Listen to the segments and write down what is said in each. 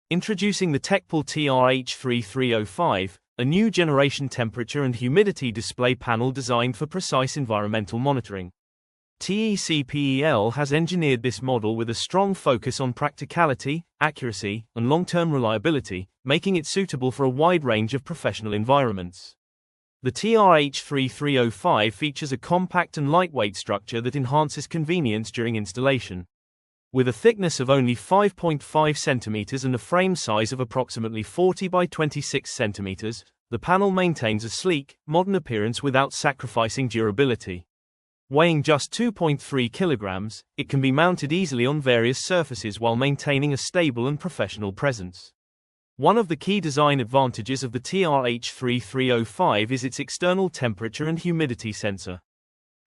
Introducing the Tecpel TRH-3305, a new generation temperature and humidity display panel designed for precise environmental monitoring. Tecpel has engineered this model with a strong focus on practicality, accuracy, and long-term reliability, making it suitable for a wide range of professional environments. The TRH-3305 features a compact and lightweight structure that enhances convenience during installation. With a thickness of only 5.5 centimeters and a frame size of approximately 40 by 26 centimeters, the panel maintains a sleek, modern appearance without sacrificing durability. Weighing just 2.3 kilograms, it can be mounted easily on various surfaces while maintaining a stable and professional presence. One of the key design advantages of the TRH-3305 is its external temperature and humidity sensor.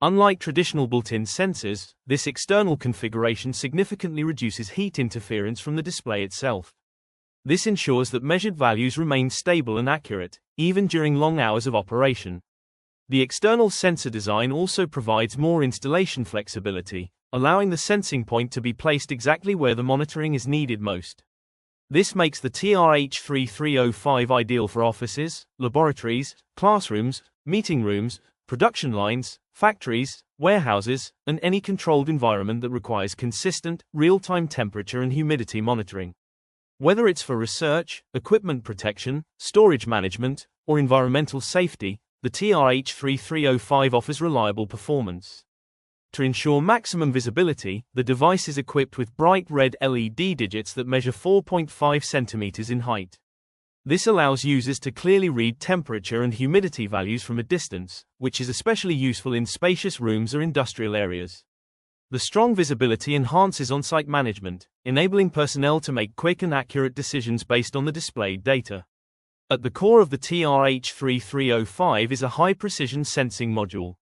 Unlike traditional built-in sensors, this external configuration significantly reduces heat interference from the display itself. This ensures that measured values remain stable and accurate, even during long hours of operation. The external sensor design also provides more installation flexibility, allowing the sensing point to be placed exactly where the monitoring is needed most. This makes the TRH-3305 ideal for offices, laboratories, classrooms, meeting rooms, production lines, factories, warehouses, and any controlled environment that requires consistent, real-time temperature and humidity monitoring. Whether it's for research, equipment protection, storage management, or environmental safety, the TRH-3305 offers reliable performance. To ensure maximum visibility, the device is equipped with bright red LED digits that measure 4.5 centimeters in height. This allows users to clearly read temperature and humidity values from a distance, which is especially useful in spacious rooms or industrial areas. The strong visibility enhances on-site management, enabling personnel to make quick and accurate decisions based on the displayed data. At the core of the TRH-3305 is a high-precision sensing module.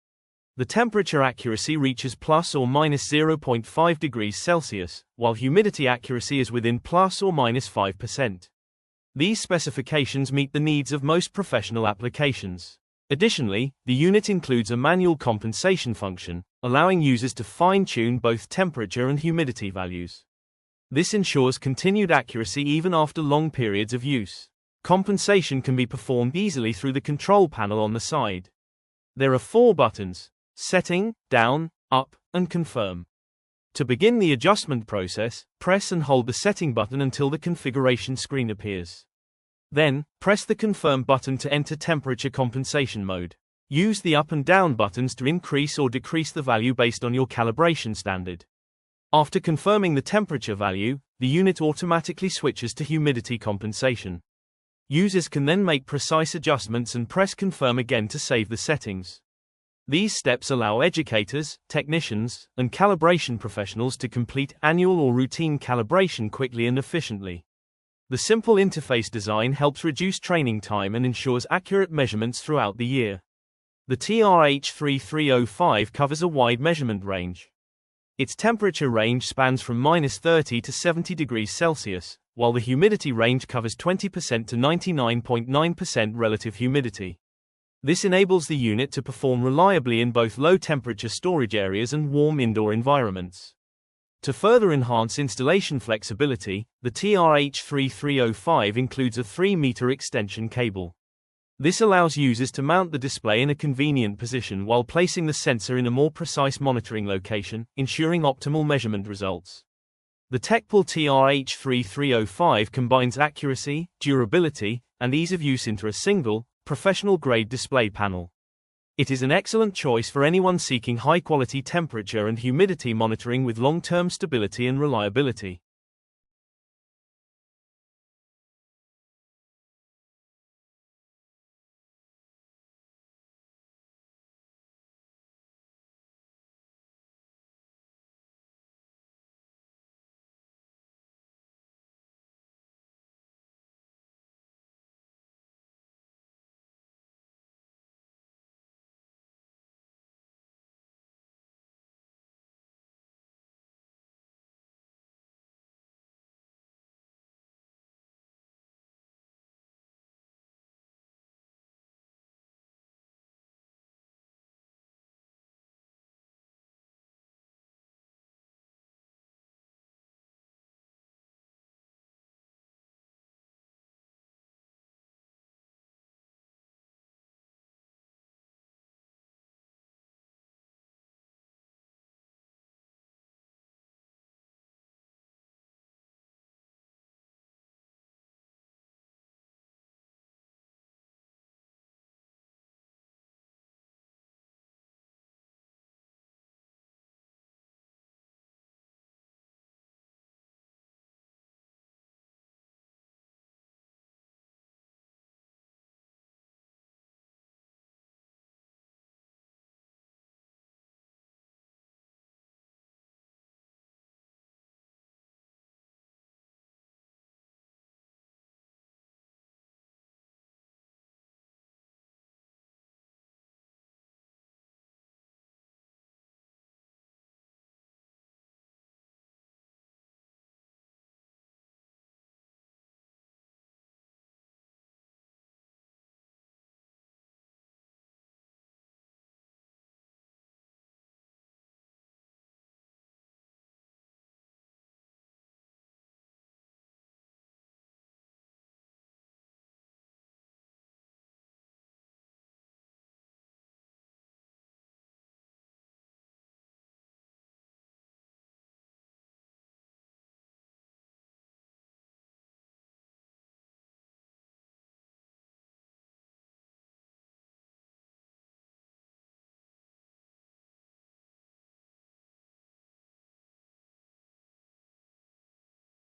The temperature accuracy reaches plus or minus 0.5 degrees Celsius, while humidity accuracy is within plus or minus 5%. These specifications meet the needs of most professional applications. Additionally, the unit includes a manual compensation function, allowing users to fine-tune both temperature and humidity values. This ensures continued accuracy even after long periods of use. Compensation can be performed easily through the control panel on the side. There are 4 buttons: Setting, Down, Up, and Confirm. To begin the adjustment process, press and hold the setting button until the configuration screen appears. Then, press the Confirm button to enter temperature compensation mode. Use the up and down buttons to increase or decrease the value based on your calibration standard. After confirming the temperature value, the unit automatically switches to humidity compensation. Users can then make precise adjustments and press Confirm again to save the settings. These steps allow educators, technicians, and calibration professionals to complete annual or routine calibration quickly and efficiently. The simple interface design helps reduce training time and ensures accurate measurements throughout the year. The TRH-3305 covers a wide measurement range. Its temperature range spans from minus 30 to 70 degrees Celsius, while the humidity range covers 20% to 99.9% relative humidity. This enables the unit to perform reliably in both low-temperature storage areas and warm indoor environments. To further enhance installation flexibility, the TRH-3305 includes a 3-meter extension cable. This allows users to mount the display in a convenient position while placing the sensor in a more precise monitoring location, ensuring optimal measurement results. The Tecpel TRH-3305 combines accuracy, durability, and ease of use into a single, professional-grade display panel. It is an excellent choice for anyone seeking high-quality temperature and humidity monitoring with long-term stability and reliability.